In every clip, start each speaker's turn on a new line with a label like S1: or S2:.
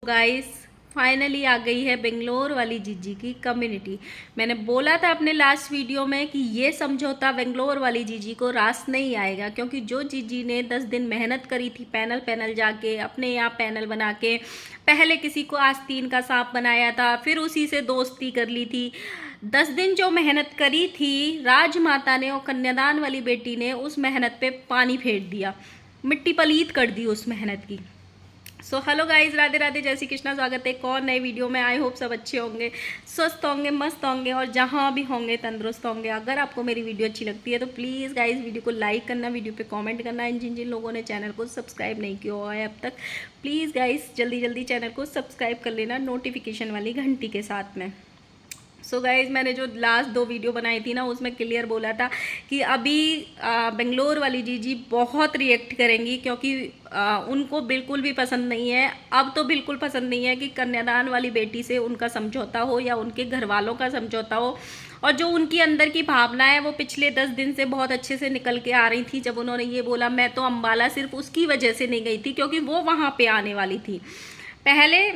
S1: Guys finally आ गई है बेंगलोर वाली जीजी की कम्युनिटी। मैंने बोला था अपने लास्ट वीडियो में कि ये समझौता बेंगलोर वाली जीजी को रास नहीं आएगा, क्योंकि जो जीजी ने 10 दिन मेहनत करी थी पैनल जाके अपने यहाँ पैनल बना के, पहले किसी को आस्तीन का सांप बनाया था, फिर उसी से दोस्ती कर ली थी। 10 दिन जो मेहनत करी थी राजमाता ने और कन्यादान वाली बेटी ने, उस मेहनत पे पानी फेर दिया, मिट्टी पलीत कर दी उस मेहनत की। So hello guys, Radhe Radhe, जय श्री कृष्णा। स्वागत है एक और नए वीडियो में। आई होप सब अच्छे होंगे, स्वस्थ होंगे, मस्त होंगे और जहाँ भी होंगे तंदुरुस्त होंगे। अगर आपको मेरी वीडियो अच्छी लगती है तो प्लीज़ गाइज वीडियो को लाइक करना, वीडियो पे कमेंट करना। जिन जिन लोगों ने चैनल को सब्सक्राइब नहीं किया हुआ है अब तक, प्लीज़ गाइज जल्दी जल्दी चैनल को सब्सक्राइब कर लेना नोटिफिकेशन वाली घंटी के साथ में। सो गाइज मैंने जो लास्ट 2 वीडियो बनाई थी ना, उसमें क्लियर बोला था कि अभी बेंगलोर वाली जीजी बहुत रिएक्ट करेंगी, क्योंकि उनको बिल्कुल भी पसंद नहीं है, अब तो बिल्कुल पसंद नहीं है कि कन्यादान वाली बेटी से उनका समझौता हो या उनके घर वालों का समझौता हो। और जो उनकी अंदर की भावना है वो पिछले 10 दिन से बहुत अच्छे से निकल के आ रही थी। जब उन्होंने ये बोला मैं तो अम्बाला सिर्फ उसकी वजह से नहीं गई थी क्योंकि वो वहाँ पे आने वाली थी। पहले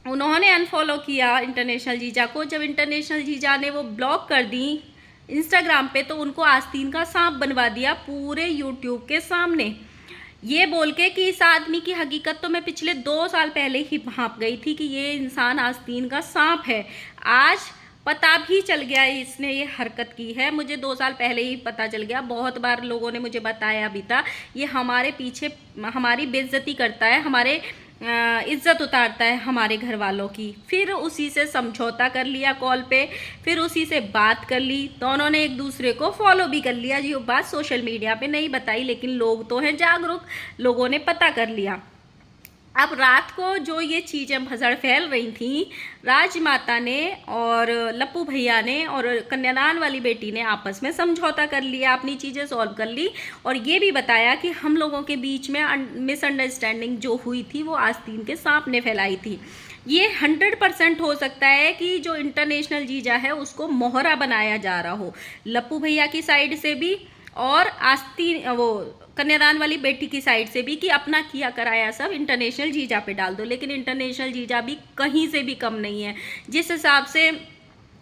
S1: उन्होंने अनफॉलो किया इंटरनेशनल जीजा को, जब इंटरनेशनल जीजा ने वो ब्लॉक कर दी इंस्टाग्राम पे, तो उनको आस्तीन का सांप बनवा दिया पूरे यूट्यूब के सामने, ये बोल के कि इस आदमी की हकीकत तो मैं पिछले 2 साल पहले ही भांप गई थी कि ये इंसान आस्तीन का सांप है। आज पता भी चल गया इसने ये हरकत की है, मुझे 2 साल पहले ही पता चल गया। बहुत बार लोगों ने मुझे बताया भी था, ये हमारे पीछे हमारी बेइज्जती करता है, हमारे इज्जत उतारता है हमारे घर वालों की। फिर उसी से समझौता कर लिया कॉल पे, फिर उसी से बात कर ली, दोनों ने एक दूसरे को फॉलो भी कर लिया। ये बात सोशल मीडिया पे नहीं बताई, लेकिन लोग तो हैं जागरूक, लोगों ने पता कर लिया। अब रात को जो ये चीज़ें भसड़ फैल रही थी, राजमाता ने और लप्पू भैया ने और कन्यादान वाली बेटी ने आपस में समझौता कर लिया, अपनी चीज़ें सॉल्व कर ली, और ये भी बताया कि हम लोगों के बीच में मिसअंडरस्टैंडिंग जो हुई थी वो आस्तीन के सांप ने फैलाई थी। ये 100% हो सकता है कि जो इंटरनेशनल जीजा है उसको मोहरा बनाया जा रहा हो, लप्पू भैया की साइड से भी और आस्तीन वो कन्यादान वाली बेटी की साइड से भी, कि अपना किया कराया सब इंटरनेशनल जीजा पे डाल दो। लेकिन इंटरनेशनल जीजा भी कहीं से भी कम नहीं है। जिस हिसाब से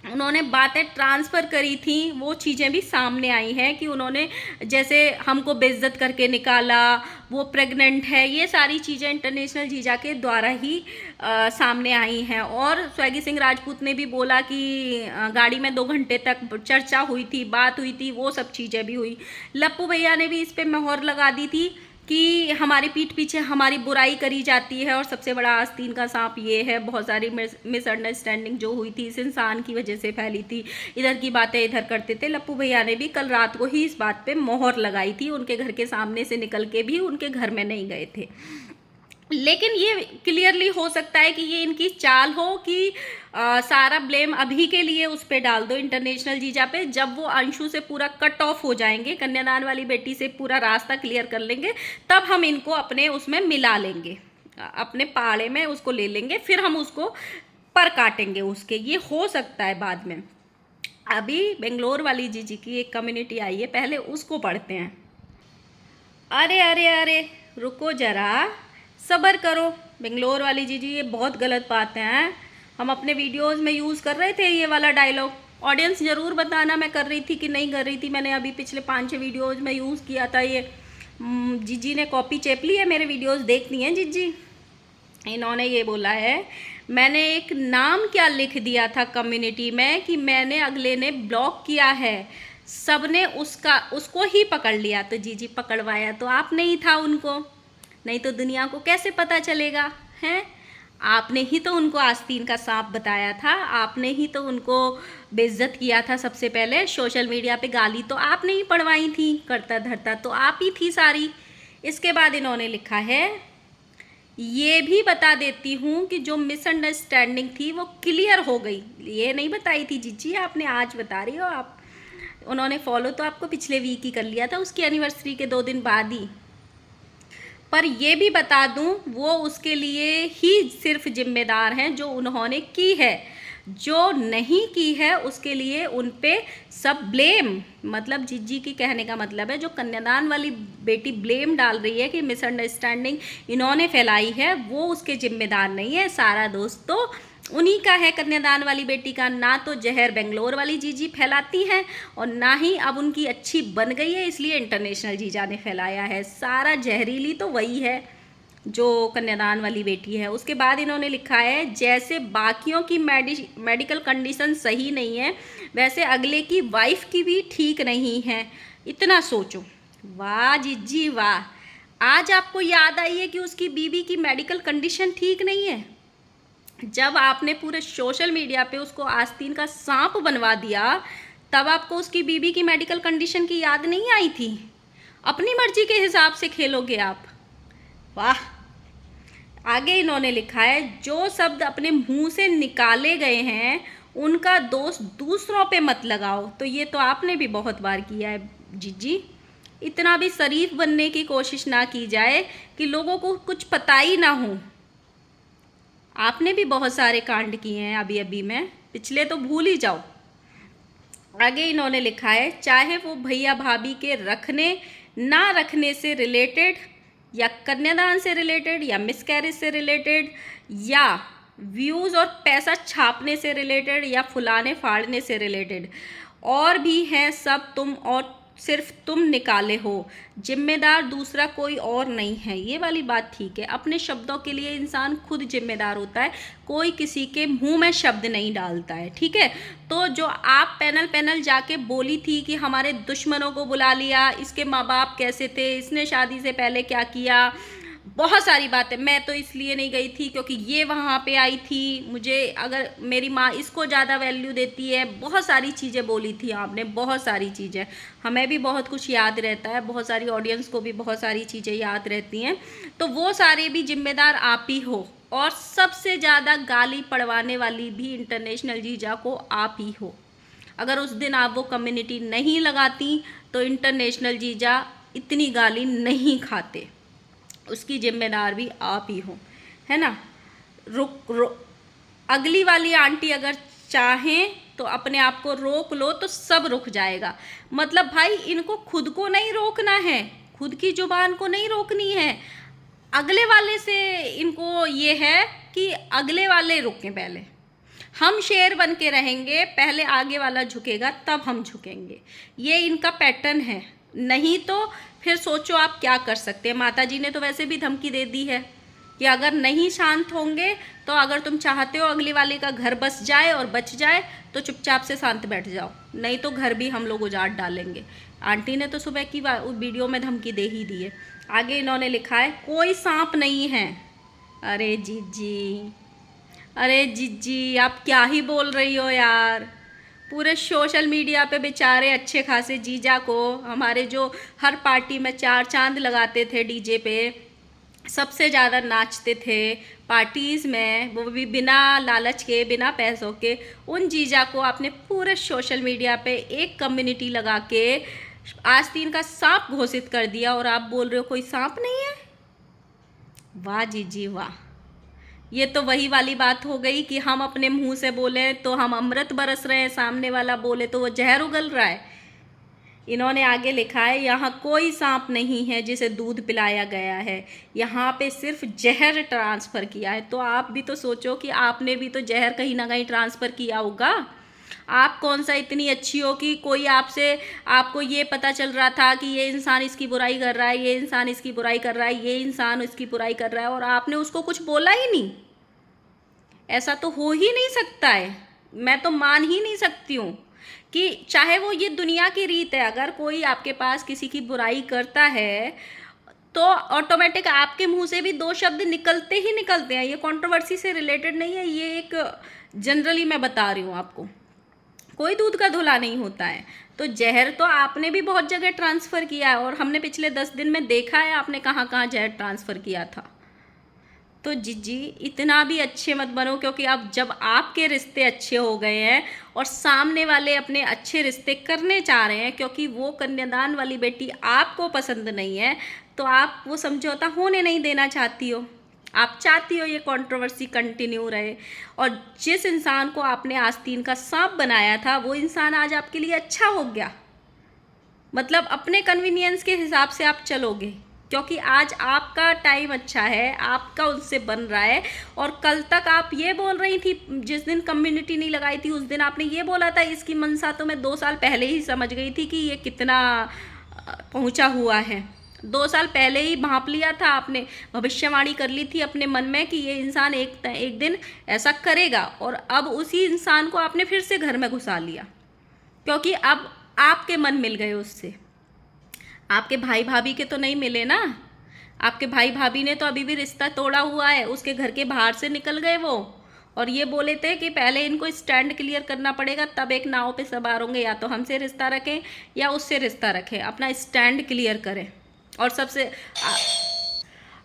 S1: उन्होंने बातें ट्रांसफ़र करी थी वो चीज़ें भी सामने आई हैं कि उन्होंने जैसे हमको बेइज्जत करके निकाला, वो प्रेग्नेंट है, ये सारी चीज़ें इंटरनेशनल जीजा के द्वारा ही सामने आई हैं। और स्वैगी सिंह राजपूत ने भी बोला कि गाड़ी में 2 घंटे तक चर्चा हुई थी, बात हुई थी, वो सब चीज़ें भी हुई। लप्पू भैया ने भी इस पर मोहर लगा दी थी कि हमारी पीठ पीछे हमारी बुराई करी जाती है और सबसे बड़ा आस्तीन का सांप ये है। बहुत सारी मिसअंडरस्टैंडिंग जो हुई थी इस इंसान की वजह से फैली थी, इधर की बातें इधर करते थे। लप्पू भैया ने भी कल रात को ही इस बात पे मोहर लगाई थी, उनके घर के सामने से निकल के भी उनके घर में नहीं गए थे। लेकिन ये क्लियरली हो सकता है कि ये इनकी चाल हो कि सारा ब्लेम अभी के लिए उस पर डाल दो इंटरनेशनल जीजा पे। जब वो अंशु से पूरा कट ऑफ हो जाएंगे, कन्यादान वाली बेटी से पूरा रास्ता क्लियर कर लेंगे, तब हम इनको अपने उसमें मिला लेंगे, अपने पाड़े में उसको ले लेंगे, फिर हम उसको पर काटेंगे उसके। ये हो सकता है बाद में। अभी बेंगलोर वाली जीजी की एक कम्युनिटी आई है, पहले उसको पढ़ते हैं। अरे अरे अरे रुको जरा, सब्र करो बेंगलोर वाली जीजी, ये बहुत गलत बातें हैं। हम अपने वीडियोस में यूज़ कर रहे थे ये वाला डायलॉग, ऑडियंस ज़रूर बताना मैं कर रही थी कि नहीं कर रही थी। मैंने अभी पिछले 5-6 वीडियोस में यूज़ किया था ये। जीजी ने कॉपी चेप ली है, मेरे वीडियोस देखती हैं जीजी। इन्होंने ये बोला है, मैंने एक नाम क्या लिख दिया था कम्युनिटी में कि मैंने अगले ने ब्लॉक किया है, सब ने उसको ही पकड़ लिया। तो जीजी पकड़वाया तो आपने ही था उनको, नहीं तो दुनिया को कैसे पता चलेगा हैं? आपने ही तो उनको आस्तीन का सांप बताया था, आपने ही तो उनको बेइज्जत किया था। सबसे पहले सोशल मीडिया पे गाली तो आपने ही पढ़वाई थी, करता धरता तो आप ही थी सारी। इसके बाद इन्होंने लिखा है, ये भी बता देती हूँ कि जो मिसअंडरस्टैंडिंग थी वो क्लियर हो गई। ये नहीं बताई थी जीजी, आपने आज बता रही हो आप। उन्होंने फॉलो तो आपको पिछले वीक ही कर लिया था, उसकी एनिवर्सरी के 2 दिन बाद ही। पर ये भी बता दूं, वो उसके लिए ही सिर्फ जिम्मेदार हैं जो उन्होंने की है। जो नहीं की है उसके लिए उन पे सब ब्लेम, मतलब जीजी की कहने का मतलब है जो कन्यादान वाली बेटी ब्लेम डाल रही है कि मिसअंडरस्टैंडिंग इन्होंने फैलाई है, वो उसके जिम्मेदार नहीं है, सारा दोस्त तो उन्हीं का है कन्यादान वाली बेटी का। ना तो जहर बेंगलोर वाली जीजी फैलाती हैं और ना ही अब उनकी अच्छी बन गई है इसलिए इंटरनेशनल जीजा ने फैलाया है, सारा जहरीली तो वही है जो कन्यादान वाली बेटी है। उसके बाद इन्होंने लिखा है जैसे बाकियों की मेडिकल कंडीशन सही नहीं है वैसे अगले की वाइफ की भी ठीक नहीं है, इतना सोचो। वाह जीजी वाह, आज आपको याद आई है कि उसकी बीवी की मेडिकल कंडीशन ठीक नहीं है। जब आपने पूरे सोशल मीडिया पे उसको आस्तीन का सांप बनवा दिया तब आपको उसकी बीवी की मेडिकल कंडीशन की याद नहीं आई थी? अपनी मर्जी के हिसाब से खेलोगे आप। वाह। आगे इन्होंने लिखा है जो शब्द अपने मुंह से निकाले गए हैं उनका दोष दूसरों पे मत लगाओ। तो ये तो आपने भी बहुत बार किया है जीजी, इतना भी शरीफ बनने की कोशिश ना की जाए कि लोगों को कुछ पता ही ना हो। आपने भी बहुत सारे कांड किए हैं अभी अभी में, पिछले तो भूल ही जाओ। आगे इन्होंने लिखा है चाहे वो भैया भाभी के रखने ना रखने से रिलेटेड या कन्यादान से रिलेटेड या मिसकैरेज से रिलेटेड या व्यूज़ और पैसा छापने से रिलेटेड या फुलाने फाड़ने से रिलेटेड, और भी हैं सब तुम और सिर्फ तुम निकाले हो, जिम्मेदार दूसरा कोई और नहीं है। ये वाली बात ठीक है, अपने शब्दों के लिए इंसान खुद जिम्मेदार होता है, कोई किसी के मुंह में शब्द नहीं डालता है, ठीक है। तो जो आप पैनल जाके बोली थी कि हमारे दुश्मनों को बुला लिया, इसके माँ बाप कैसे थे, इसने शादी से पहले क्या किया, बहुत सारी बातें। मैं तो इसलिए नहीं गई थी क्योंकि ये वहाँ पे आई थी, मुझे अगर मेरी माँ इसको ज़्यादा वैल्यू देती है, बहुत सारी चीज़ें बोली थी आपने, बहुत सारी चीज़ें। हमें भी बहुत कुछ याद रहता है, बहुत सारी ऑडियंस को भी बहुत सारी चीज़ें याद रहती हैं, तो वो सारे भी जिम्मेदार आप ही हो। और सबसे ज़्यादा गाली पड़वाने वाली भी इंटरनेशनल जीजा को आप ही हो। अगर उस दिन आप वो कम्युनिटी नहीं लगाती तो इंटरनेशनल जीजा इतनी गाली नहीं खाते, उसकी जिम्मेदार भी आप ही हो, है ना। अगली वाली आंटी अगर चाहें तो अपने आप को रोक लो तो सब रुक जाएगा। मतलब भाई इनको खुद को नहीं रोकना है, खुद की जुबान को नहीं रोकनी है, अगले वाले से इनको ये है कि अगले वाले रुकें। पहले हम शेर बन के रहेंगे, पहले आगे वाला झुकेगा तब हम झुकेंगे, ये इनका पैटर्न है। नहीं तो फिर सोचो आप क्या कर सकते हैं। माता जी ने तो वैसे भी धमकी दे दी है कि अगर नहीं शांत होंगे तो अगर तुम चाहते हो अगली वाले का घर बस जाए और बच जाए तो चुपचाप से शांत बैठ जाओ, नहीं तो घर भी हम लोग उजाड़ डालेंगे। आंटी ने तो सुबह की वीडियो में धमकी दे ही दी है। आगे इन्होंने लिखा है कोई सांप नहीं है। अरे जीजी, अरे जीजी आप क्या ही बोल रही हो यार। पूरे सोशल मीडिया पे बेचारे अच्छे खासे जीजा को, हमारे जो हर पार्टी में चार चांद लगाते थे डीजे पे, सबसे ज़्यादा नाचते थे पार्टीज़ में, वो भी बिना लालच के बिना पैसों के, उन जीजा को आपने पूरे सोशल मीडिया पे एक कम्युनिटी लगा के आस्तीन का सांप घोषित कर दिया और आप बोल रहे हो कोई सांप नहीं है। वाह जीजी वाह, ये तो वही वाली बात हो गई कि हम अपने मुंह से बोले तो हम अमृत बरस रहे हैं, सामने वाला बोले तो वो जहर उगल रहा है। इन्होंने आगे लिखा है यहाँ कोई सांप नहीं है जिसे दूध पिलाया गया है, यहाँ पे सिर्फ जहर ट्रांसफ़र किया है। तो आप भी तो सोचो कि आपने भी तो जहर कहीं ना कहीं ट्रांसफ़र किया होगा। आप कौन सा इतनी अच्छी हो कि कोई आपसे, आपको ये पता चल रहा था कि ये इंसान इसकी बुराई कर रहा है, ये इंसान इसकी बुराई कर रहा है, ये इंसान इसकी बुराई कर रहा है और आपने उसको कुछ बोला ही नहीं। ऐसा तो हो ही नहीं सकता है, मैं तो मान ही नहीं सकती हूँ कि चाहे वो ये दुनिया की रीत है, अगर कोई आपके पास किसी की बुराई करता है तो ऑटोमेटिक आपके मुंह से भी दो शब्द निकलते ही निकलते हैं। ये कंट्रोवर्सी से रिलेटेड नहीं है, ये एक जनरली मैं बता रही हूँ आपको, कोई दूध का धुला नहीं होता है। तो जहर तो आपने भी बहुत जगह ट्रांसफ़र किया है और हमने पिछले 10 दिन में देखा है आपने कहाँ कहाँ जहर ट्रांसफ़र किया था। तो जीजी इतना भी अच्छे मत बनो, क्योंकि अब जब आपके रिश्ते अच्छे हो गए हैं और सामने वाले अपने अच्छे रिश्ते करने चाह रहे हैं क्योंकि वो कन्यादान वाली बेटी आपको पसंद नहीं है, तो आप वो समझौता होने नहीं देना चाहती हो। आप चाहती हो ये कंट्रोवर्सी कंटिन्यू रहे, और जिस इंसान को आपने आस्तीन का सांप बनाया था वो इंसान आज आपके लिए अच्छा हो गया। मतलब अपने कन्वीनियंस के हिसाब से आप चलोगे, क्योंकि आज आपका टाइम अच्छा है, आपका उनसे बन रहा है। और कल तक आप ये बोल रही थी, जिस दिन कम्युनिटी नहीं लगाई थी उस दिन आपने ये बोला था इसकी मनसा तो मैं 2 साल पहले ही समझ गई थी कि ये कितना पहुंचा हुआ है। 2 साल पहले ही भांप लिया था आपने, भविष्यवाणी कर ली थी अपने मन में कि ये इंसान एक दिन ऐसा करेगा, और अब उसी इंसान को आपने फिर से घर में घुसा लिया, क्योंकि अब आपके मन मिल गए उससे। आपके भाई भाभी के तो नहीं मिले ना। आपके भाई भाभी ने तो अभी भी रिश्ता तोड़ा हुआ है, उसके घर के बाहर से निकल गए वो, और ये बोले थे कि पहले इनको स्टैंड क्लियर करना पड़ेगा तब एक नाव पे सवार होंगे, या तो हमसे रिश्ता रखें या उससे रिश्ता रखें, अपना स्टैंड क्लियर करें। और सबसे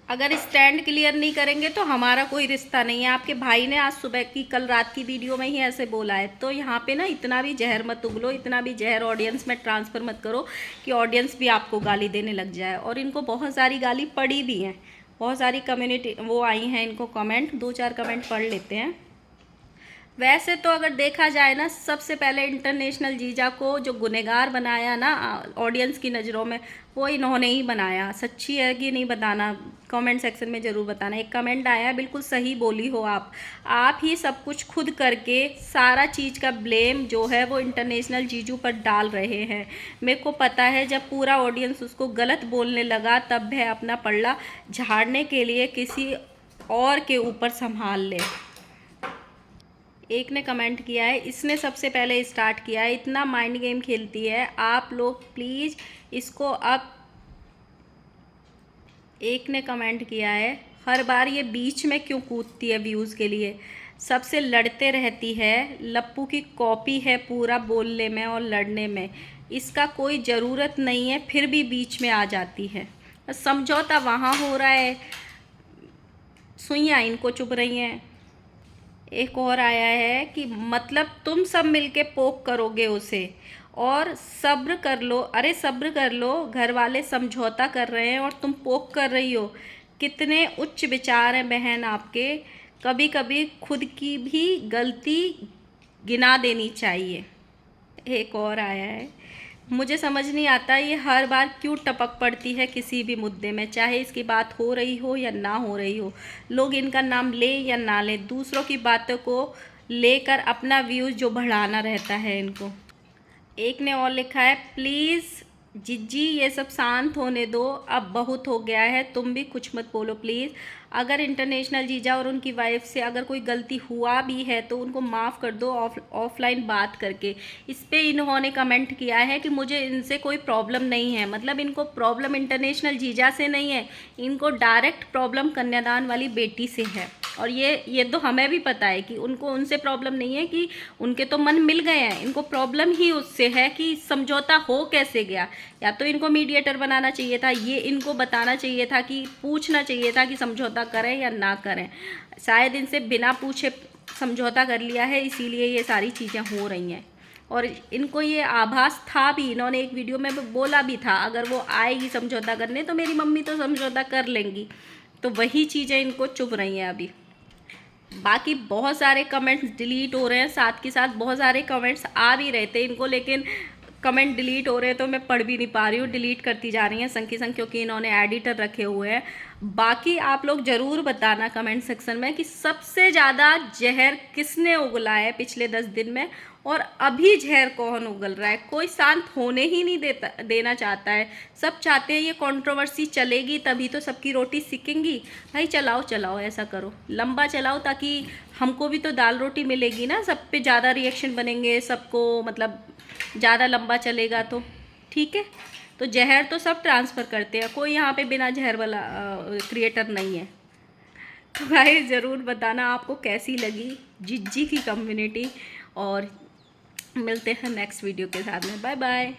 S1: अगर स्टैंड क्लियर नहीं करेंगे तो हमारा कोई रिश्ता नहीं है। आपके भाई ने आज सुबह की, कल रात की वीडियो में ही ऐसे बोला है। तो यहाँ पे ना इतना भी जहर मत उगलो, इतना भी जहर ऑडियंस में ट्रांसफ़र मत करो कि ऑडियंस भी आपको गाली देने लग जाए। और इनको बहुत सारी गाली पड़ी भी हैं, बहुत सारी कम्युनिटी वो आई हैं, इनको कमेंट 2-4 कमेंट पढ़ लेते हैं। वैसे तो अगर देखा जाए ना, सबसे पहले इंटरनेशनल जीजा को जो गुनहगार बनाया ना ऑडियंस की नज़रों में, वो इन्होंने ही बनाया। सच्ची है कि नहीं बताना, कमेंट सेक्शन में ज़रूर बताना। एक कमेंट आया, बिल्कुल सही बोली हो आप ही सब कुछ खुद करके सारा चीज़ का ब्लेम जो है वो इंटरनेशनल जीजू पर डाल रहे हैं। मेरे को पता है जब पूरा ऑडियंस उसको गलत बोलने लगा तब वह अपना पल्ला झाड़ने के लिए किसी और के ऊपर संभाल ले। एक ने कमेंट किया है, इसने सबसे पहले स्टार्ट किया है, इतना माइंड गेम खेलती है, आप लोग प्लीज़ इसको अब। एक ने कमेंट किया है, हर बार ये बीच में क्यों कूदती है व्यूज़ के लिए, सबसे लड़ते रहती है, लप्पू की कॉपी है पूरा बोलने में और लड़ने में, इसका कोई ज़रूरत नहीं है फिर भी बीच में आ जाती है। समझौता वहाँ हो रहा है, सुइयाँ इनको चुभ रही हैं। एक और आया है कि मतलब तुम सब मिलके पोक करोगे उसे, और सब्र कर लो। अरे सब्र कर लो, घर वाले समझौता कर रहे हैं और तुम पोक कर रही हो। कितने उच्च विचार हैं बहन आपके, कभी कभी खुद की भी गलती गिना देनी चाहिए। एक और आया है, मुझे समझ नहीं आता ये हर बार क्यों टपक पड़ती है किसी भी मुद्दे में, चाहे इसकी बात हो रही हो या ना हो रही हो, लोग इनका नाम ले या ना ले, दूसरों की बातों को लेकर अपना व्यूज़ जो बढ़ाना रहता है इनको। एक ने और लिखा है, प्लीज़ जिज्जी ये सब शांत होने दो, अब बहुत हो गया है, तुम भी कुछ मत बोलो प्लीज़। अगर इंटरनेशनल जीजा और उनकी वाइफ से अगर कोई गलती हुआ भी है तो उनको माफ़ कर दो ऑफलाइन बात करके। इस पे इन्होंने कमेंट किया है कि मुझे इनसे कोई प्रॉब्लम नहीं है। मतलब इनको प्रॉब्लम इंटरनेशनल जीजा से नहीं है, इनको डायरेक्ट प्रॉब्लम कन्यादान वाली बेटी से है। और ये तो हमें भी पता है कि उनको उनसे प्रॉब्लम नहीं है, कि उनके तो मन मिल गए हैं, इनको प्रॉब्लम ही उससे है कि समझौता हो कैसे गया। या तो इनको मीडिएटर बनाना चाहिए था, ये इनको बताना चाहिए था, कि पूछना चाहिए था कि समझौता करें या ना करें। शायद इनसे बिना पूछे समझौता कर लिया है, इसीलिए ये सारी चीज़ें हो रही हैं। और इनको ये आभास था भी, इन्होंने एक वीडियो में बोला भी था, अगर वो आएगी समझौता करने तो मेरी मम्मी तो समझौता कर लेंगी। तो वही चीज़ें इनको चुभ रही हैं अभी। बाकी बहुत सारे कमेंट्स डिलीट हो रहे हैं, साथ के साथ बहुत सारे कमेंट्स आ भी रहे थे इनको, लेकिन कमेंट डिलीट हो रहे हैं तो मैं पढ़ भी नहीं पा रही हूँ, डिलीट करती जा रही हैं संग की संग, क्योंकि इन्होंने एडिटर रखे हुए हैं। बाकी आप लोग ज़रूर बताना कमेंट सेक्शन में कि सबसे ज़्यादा जहर किसने उगला है पिछले 10 दिन में, और अभी जहर कौन उगल रहा है। कोई शांत होने ही नहीं देना चाहता है, सब चाहते हैं ये कंट्रोवर्सी चलेगी तभी तो सबकी रोटी सिकेंगी। भाई चलाओ चलाओ, ऐसा करो लंबा चलाओ, ताकि हमको भी तो दाल रोटी मिलेगी ना, सब पे ज़्यादा रिएक्शन बनेंगे, सबको मतलब ज़्यादा लंबा चलेगा तो ठीक है। तो जहर तो सब ट्रांसफ़र करते हैं, कोई यहाँ पे बिना जहर वाला क्रिएटर नहीं है। तो भाई ज़रूर बताना आपको कैसी लगी जिज्जी की कम्युनिटी, और मिलते हैं नेक्स्ट वीडियो के साथ में। Bye bye.